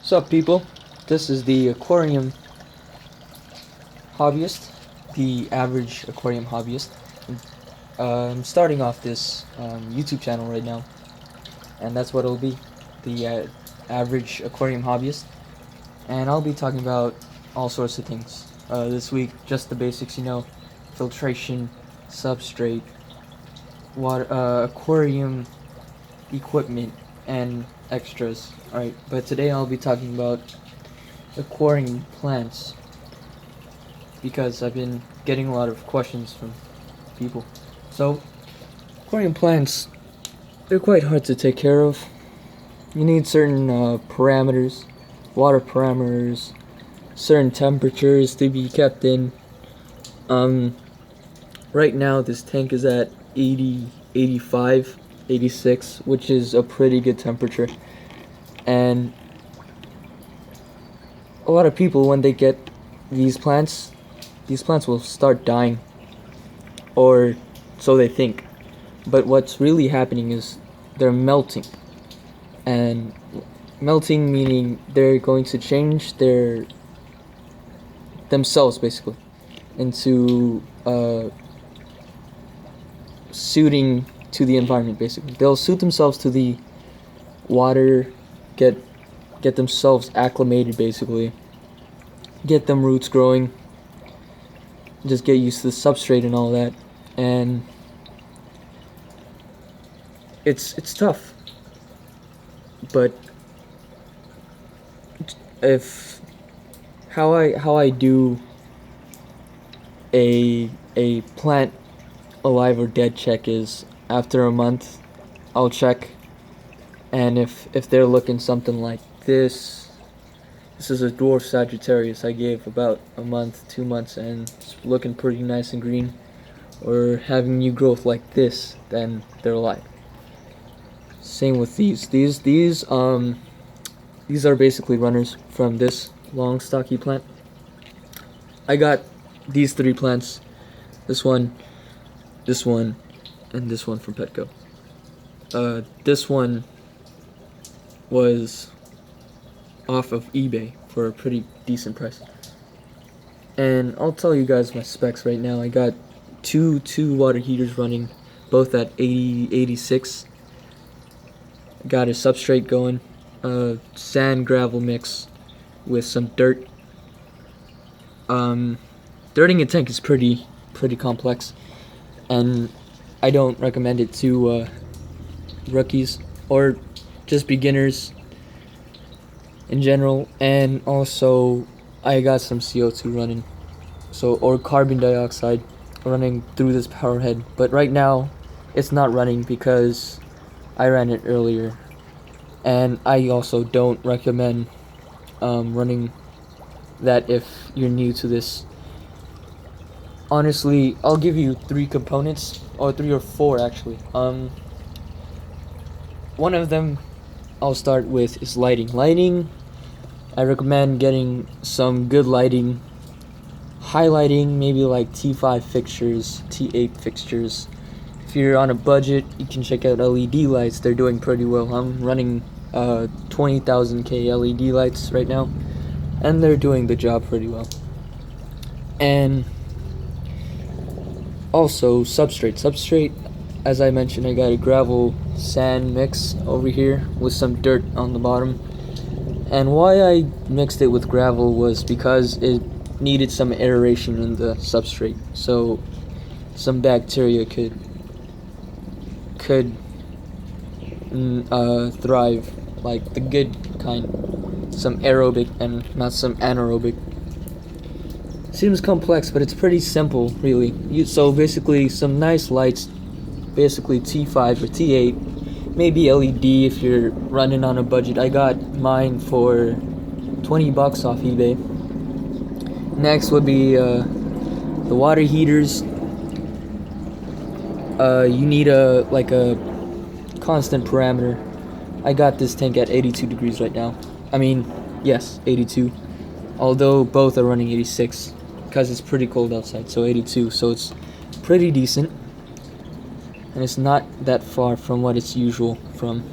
What's up, people? This is the aquarium hobbyist, the average aquarium hobbyist. I'm starting off this YouTube channel right now, and that's what it'll be, the average aquarium hobbyist. And I'll be talking about all sorts of things. This week, just the basics, filtration, substrate, water, aquarium equipment, and extras. Alright, but today I'll be talking about aquarium plants because I've been getting a lot of questions from people. So, aquarium plants, they're quite hard to take care of. You need certain parameters, water parameters, certain temperatures to be kept in. Right now this tank is at 80, 85, 86, which is a pretty good temperature. And a lot of people, when they get these plants will start dying, or so they think. But what's really happening is they're melting. And melting meaning they're going to change themselves basically into suiting to the environment. Basically, they'll suit themselves to the water, get themselves acclimated, basically get them roots growing, just get used to the substrate and all that. And it's tough, but if how I do a plant alive or dead check is, after a month I'll check, and if they're looking something like this is a dwarf Sagittarius I gave about a month, 2 months, and it's looking pretty nice and green, or having new growth like this, then they're alive. Same with these are basically runners from this long stocky plant. I got these 3 plants, this one, and this one from Petco. This one was off of eBay for a pretty decent price. And I'll tell you guys my specs right now. I got two water heaters running, both at 80, 86. Got a substrate going, sand gravel mix with some dirt. Dirting a tank is pretty complex, and I don't recommend it to rookies or just beginners in general. And also I got some CO2 running, or carbon dioxide running through this power head, but right now it's not running because I ran it earlier. And I also don't recommend running that if you're new to this. Honestly, I'll give you 3 components, or 3 or 4 actually. One of them I'll start with is lighting. I recommend getting some good lighting, highlighting, maybe like T5 fixtures, T8 fixtures. If you're on a budget, you can check out LED lights. They're doing pretty well. I'm running 20,000K LED lights right now, and they're doing the job pretty well. And also substrate, as I mentioned, I got a gravel sand mix over here with some dirt on the bottom. And why I mixed it with gravel was because it needed some aeration in the substrate, so some bacteria could thrive, like the good kind, some aerobic and not some anaerobic. Seems complex, but it's pretty simple, really. So basically, some nice lights, basically T5 or T8, maybe LED if you're running on a budget. I got mine for 20 bucks off eBay. Next would be the water heaters. You need a constant parameter. I got this tank at 82 degrees right now. I mean, yes, 82. Although both are running 86 because it's pretty cold outside. So 82, so it's pretty decent. And it's not that far from what it's usual from.